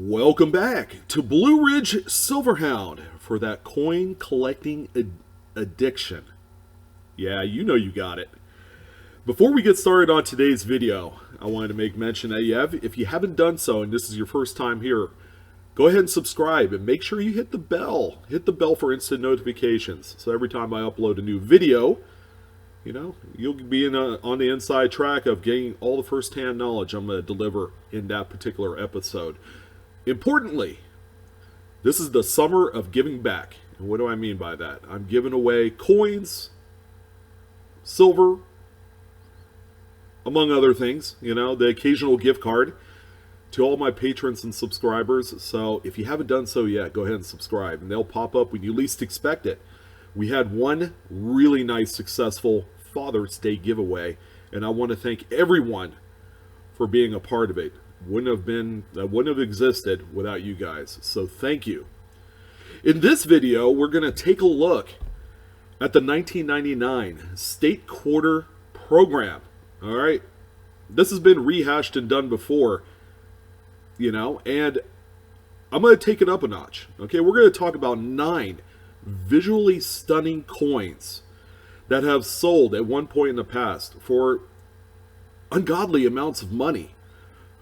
Welcome back to Blue Ridge Silverhound for that coin collecting addiction. Yeah, you know you got it. Before we get started on today's video, I wanted to make mention that if you haven't done so and this is your first time here, go ahead and subscribe and make sure you hit the bell. Hit the bell for instant notifications. So every time I upload a new video, you'll be on the inside track of getting all the first-hand knowledge I'm going to deliver in that particular episode. Importantly, this is the summer of giving back. And what do I mean by that? I'm giving away coins, silver, among other things, the occasional gift card to all my patrons and subscribers. So if you haven't done so yet, go ahead and subscribe, and they'll pop up when you least expect it. We had one really nice, successful Father's Day giveaway, and I want to thank everyone for being a part of it. That wouldn't have existed without you guys. So thank you. In this video, we're going to take a look at the 1999 State Quarter Program. All right, this has been rehashed and done before, and I'm going to take it up a notch. Okay, we're going to talk about 9 visually stunning coins that have sold at one point in the past for ungodly amounts of money.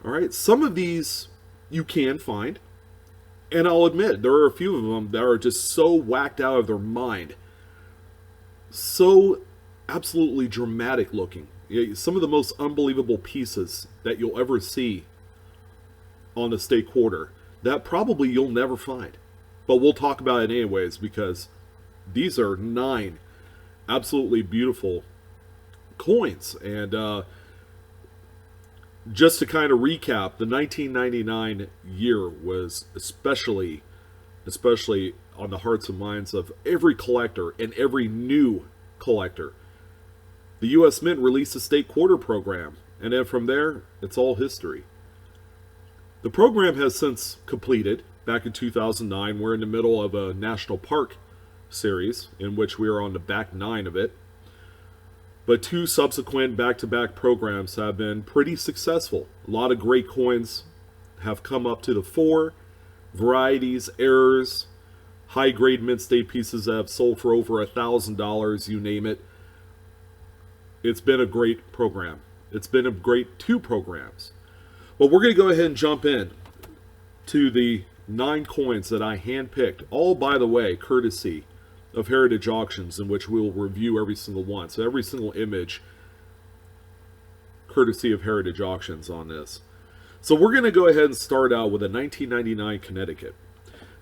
All right, some of these you can find, and I'll admit there are a few of them that are just so whacked out of their mind, so absolutely dramatic looking. Some of the most unbelievable pieces that you'll ever see on the State Quarter that probably you'll never find. But we'll talk about it anyways, because these are 9 absolutely beautiful coins. And just to kind of recap, the 1999 year was especially on the hearts and minds of every collector and every new collector. The U.S. Mint released a State Quarter program, and then from there, it's all history. The program has since completed. Back in 2009, we're in the middle of a national park series in which we are on the back 9 of it. But 2 subsequent back-to-back programs have been pretty successful. A lot of great coins have come up to the fore. Varieties, errors, high-grade mint state pieces that have sold for over $1,000, you name it. It's been a great program. It's been a great 2 programs. But we're going to go ahead and jump in to the 9 coins that I handpicked, all, by the way, courtesy of Heritage Auctions, in which we'll review every single one. So every single image, courtesy of Heritage Auctions on this. So we're going to go ahead and start out with a 1999 Connecticut.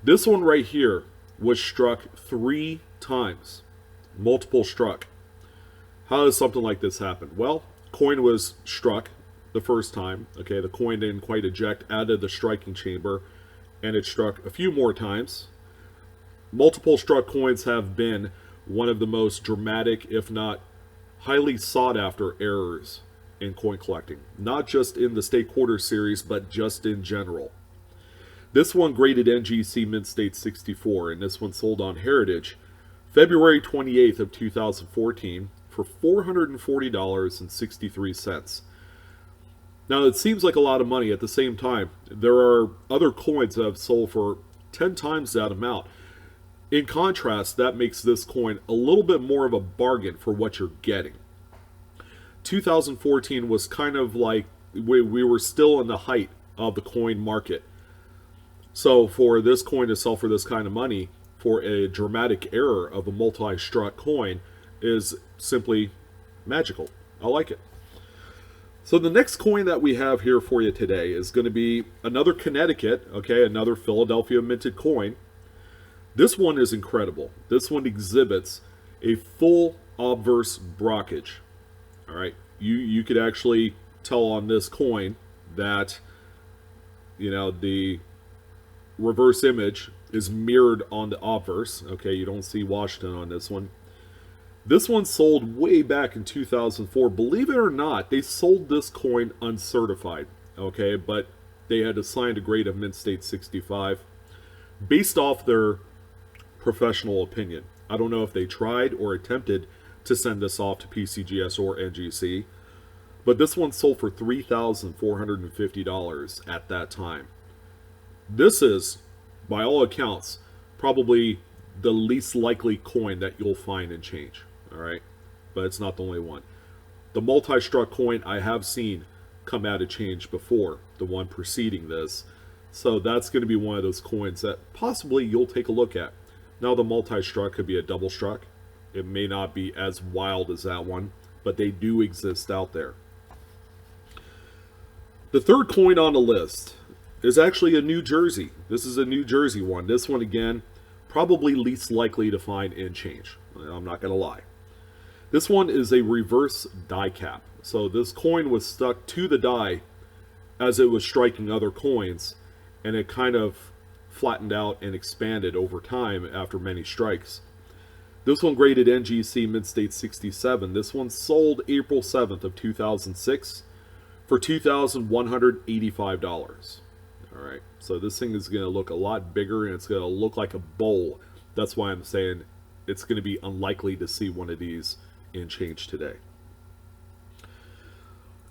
This one right here was struck 3 times. Multiple struck. How does something like this happen? Well, coin was struck the first time. Okay, the coin didn't quite eject out of the striking chamber, and it struck a few more times. Multiple struck coins have been one of the most dramatic, if not highly sought after errors in coin collecting. Not just in the State Quarter series, but just in general. This one graded NGC Mint State 64, and this one sold on Heritage February 28th of 2014 for $440.63. Now, it seems like a lot of money. At the same time, there are other coins that have sold for 10 times that amount. In contrast, that makes this coin a little bit more of a bargain for what you're getting. 2014 was kind of like we were still in the height of the coin market. So for this coin to sell for this kind of money for a dramatic error of a multi-struck coin is simply magical. I like it. So the next coin that we have here for you today is going to be another Connecticut, okay, another Philadelphia minted coin. This one is incredible. This one exhibits a full Obverse brockage. All right, you could actually tell on this coin that, the reverse image is mirrored on the Obverse. Okay, you don't see Washington on this one. This one sold way back in 2004. Believe it or not, they sold this coin uncertified. Okay, but they had assigned a grade of Mint State 65 based off their professional opinion. I don't know if they tried or attempted to send this off to PCGS or NGC, but this one sold for $3,450 at that time. This is, by all accounts, probably the least likely coin that you'll find in change. All right, but it's not the only one. The multi-struck coin I have seen come out of change before, the one preceding this. So that's going to be one of those coins that possibly you'll take a look at. Now the multi-struck could be a double struck. It may not be as wild as that one, but they do exist out there. The third coin on the list is actually a New Jersey. This is a New Jersey one. This one, again, probably least likely to find in change. I'm not going to lie. This one is a reverse die cap. So this coin was stuck to the die as it was striking other coins, and it kind of flattened out and expanded over time after many strikes. This one graded NGC Mid-State 67. This one sold April 7th of 2006 for $2,185. All right, so this thing is going to look a lot bigger, and it's going to look like a bowl. That's why I'm saying it's going to be unlikely to see one of these in change today.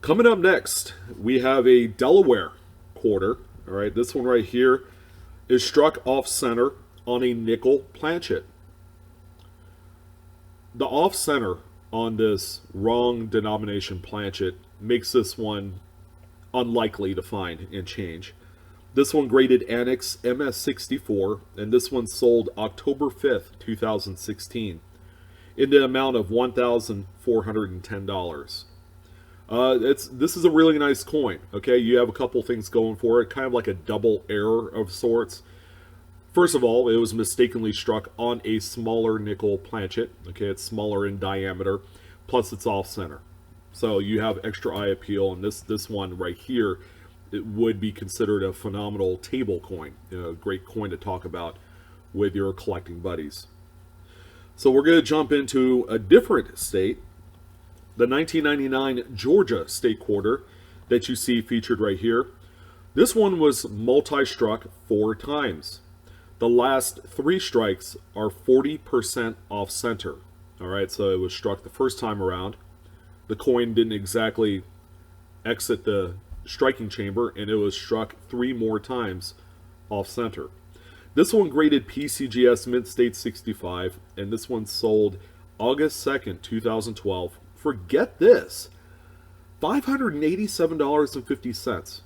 Coming up next, we have a Delaware quarter. All right, this one right here is struck off center on a nickel planchet. The off center on this wrong denomination planchet makes this one unlikely to find in change. This one graded Annex MS64, and this one sold October 5th, 2016, in the amount of $1,410. This is a really nice coin. Okay, you have a couple things going for it, kind of like a double error of sorts. First of all, it was mistakenly struck on a smaller nickel planchet. Okay, it's smaller in diameter, plus it's off center, so you have extra eye appeal. And this one right here, it would be considered a phenomenal table coin, a great coin to talk about with your collecting buddies. So we're going to jump into a different state, the 1999 Georgia state quarter that you see featured right here. This one was multi-struck 4 times. The last 3 strikes are 40% off center. All right, so it was struck the first time around. The coin didn't exactly exit the striking chamber, and it was struck 3 more times off center. This one graded PCGS Mid-State 65, and this one sold August 2nd, 2012. Forget this, $587.50.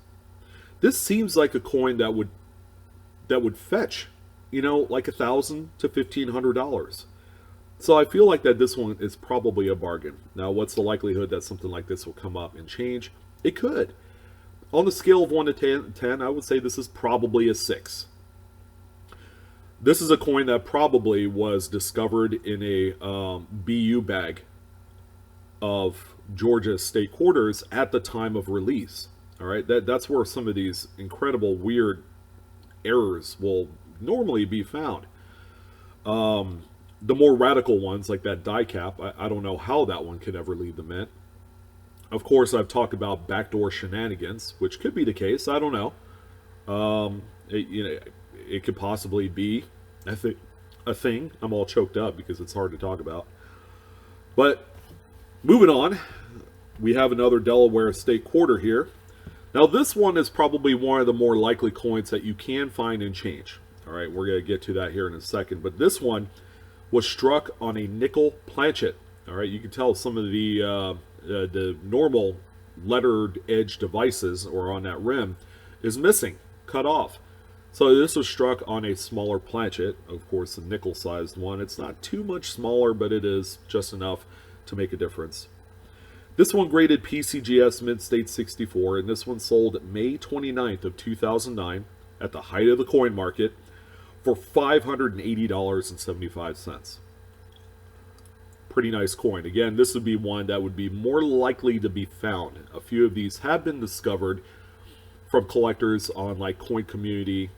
This seems like a coin that would fetch, like $1,000 to $1,500. So I feel like that this one is probably a bargain. Now, what's the likelihood that something like this will come up and change? It could. On the scale of 1 to 10, I would say this is probably a 6. This is a coin that probably was discovered in a BU bag of Georgia state quarters at the time of release. All right, that's where some of these incredible weird errors will normally be found. The more radical ones, like that die cap, I don't know how that one could ever leave the mint. Of course, I've talked about backdoor shenanigans, which could be the case. I don't know. It could possibly be a thing. I'm all choked up because it's hard to talk about. But moving on, we have another Delaware state quarter here. Now, this one is probably one of the more likely coins that you can find in change. All right, we're going to get to that here in a second. But this one was struck on a nickel planchet. All right, you can tell some of the normal lettered edge devices or on that rim is missing, cut off. So this was struck on a smaller planchet, of course a nickel sized one. It's not too much smaller, but it is just enough to make a difference. This one graded PCGS Mid-State 64, and this one sold May 29th of 2009 at the height of the coin market for $580.75. Pretty nice coin. Again, this would be one that would be more likely to be found. A few of these have been discovered from collectors on like Coin Community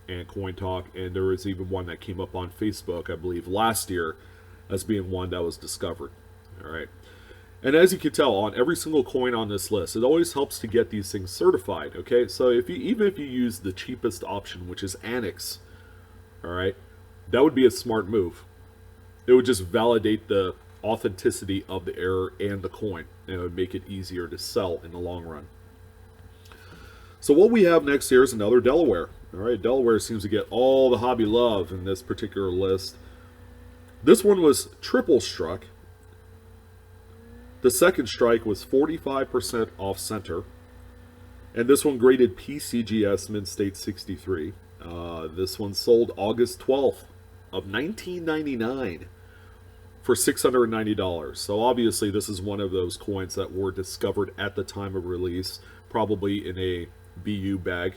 and Coin Talk, and there was even one that came up on Facebook, I believe, last year as being one that was discovered. All right. And as you can tell, on every single coin on this list, it always helps to get these things certified. Okay, so even if you use the cheapest option, which is Annex, all right, that would be a smart move. It would just validate the authenticity of the error and the coin, and it would make it easier to sell in the long run. So what we have next here is another Delaware. All right, Delaware seems to get all the hobby love in this particular list. This one was triple struck. The second strike was 45% off center. And this one graded PCGS Mint State 63. This one sold August 12th of 1999 for $690. So obviously this is one of those coins that were discovered at the time of release, probably in a BU bag.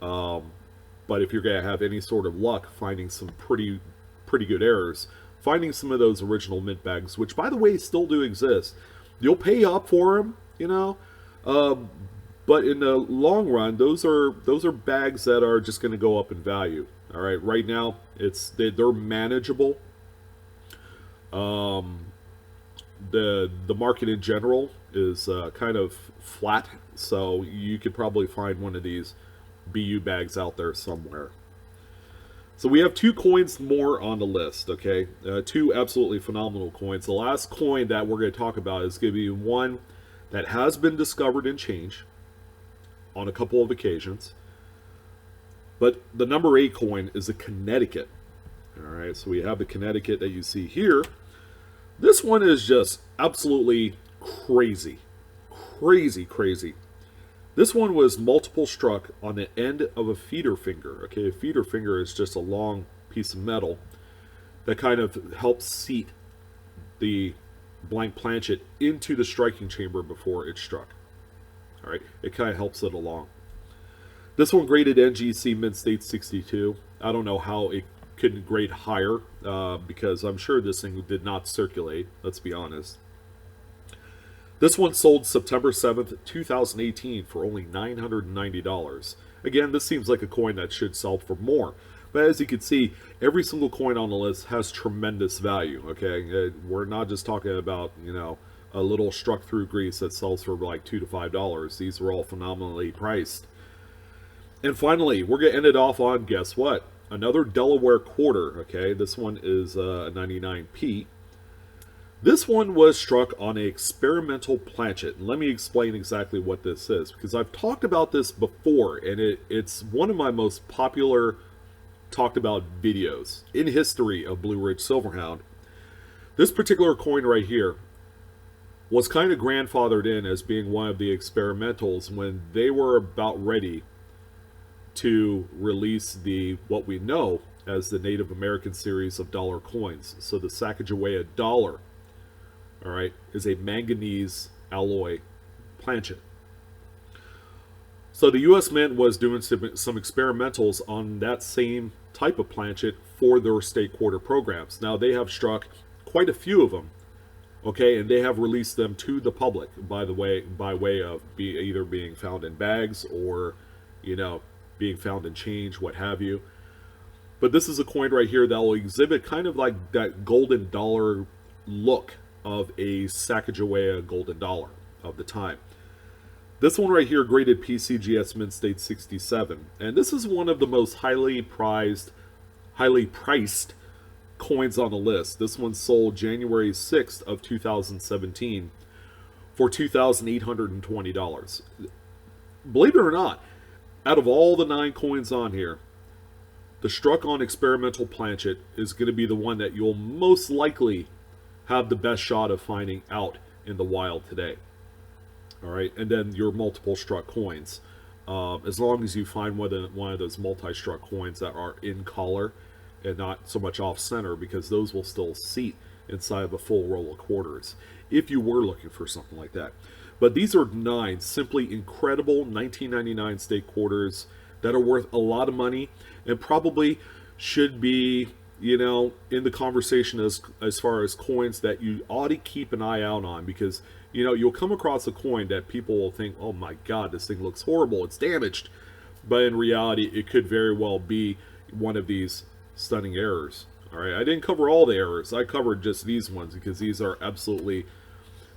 But if you're going to have any sort of luck finding some pretty good errors, finding some of those original mint bags, which by the way still do exist, you'll pay up for them, you know. But in the long run, those are bags that are just going to go up in value. All right, right now they're manageable. The market in general is kind of flat, so you could probably find one of these BU bags out there somewhere. So we have 2 coins more on the list, okay? 2 absolutely phenomenal coins. The last coin that we're going to talk about is going to be one that has been discovered in change on a couple of occasions. But the number 8 coin is a Connecticut. All right, so we have the Connecticut that you see here. This one is just absolutely crazy. Crazy. This one was multiple struck on the end of a feeder finger. Okay, a feeder finger is just a long piece of metal that kind of helps seat the blank planchet into the striking chamber before it's struck. All right, it kind of helps it along. This one graded NGC Mint State 62. I don't know how it couldn't grade higher because I'm sure this thing did not circulate, let's be honest. This one sold September 7th, 2018 for only $990. Again, this seems like a coin that should sell for more. But as you can see, every single coin on the list has tremendous value, okay? We're not just talking about, you know, a little struck through grease that sells for like $2 to $5. These are all phenomenally priced. And finally, we're going to end it off on, guess what? Another Delaware quarter, okay? This one is a 99p. This one was struck on an experimental planchet. And let me explain exactly what this is, because I've talked about this before, and it's one of my most popular talked about videos in history of Blue Ridge Silverhound. This particular coin right here was kind of grandfathered in as being one of the experimentals when they were about ready to release what we know as the Native American series of dollar coins. So the Sacagawea dollar, all right, is a manganese alloy planchet. So the U.S. Mint was doing some experimentals on that same type of planchet for their state quarter programs. Now they have struck quite a few of them, okay, and they have released them to the public by way of either being found in bags or, you know, being found in change, what have you. But this is a coin right here that will exhibit kind of like that golden dollar look of a Sacagawea golden dollar of the time. This one right here graded PCGS Mint State 67, and this is one of the most highly priced coins on the list. This one sold January 6th of 2017 for $2,820. Believe it or not, out of all the 9 coins on here, the struck on experimental planchet is going to be the one that you'll most likely have the best shot of finding out in the wild today. All right, and then your multiple struck coins. As long as you find one of those multi-struck coins that are in collar and not so much off center, because those will still seat inside of a full roll of quarters if you were looking for something like that. But these are 9 simply incredible 1999 state quarters that are worth a lot of money and probably should be, you know, in the conversation as far as coins that you ought to keep an eye out on, because, you know, you'll come across a coin that people will think, oh my God, this thing looks horrible, it's damaged. But in reality, it could very well be one of these stunning errors. All right, I didn't cover all the errors. I covered just these ones because these are absolutely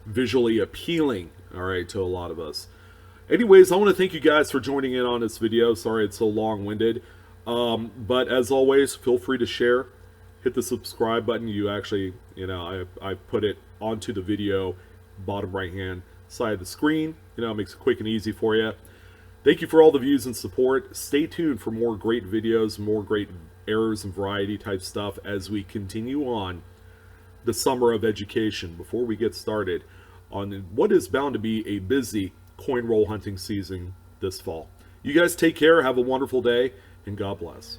visually appealing, all right, to a lot of us. Anyways, I want to thank you guys for joining in on this video. Sorry it's so long-winded. But as always, feel free to share. Hit the subscribe button. You actually, you know, I put it onto the video bottom right-hand side of the screen. You know, it makes it quick and easy for you. Thank you for all the views and support. Stay tuned for more great videos, more great errors and variety type stuff as we continue on the summer of education before we get started on what is bound to be a busy coin roll hunting season this fall. You guys take care, have a wonderful day, and God bless.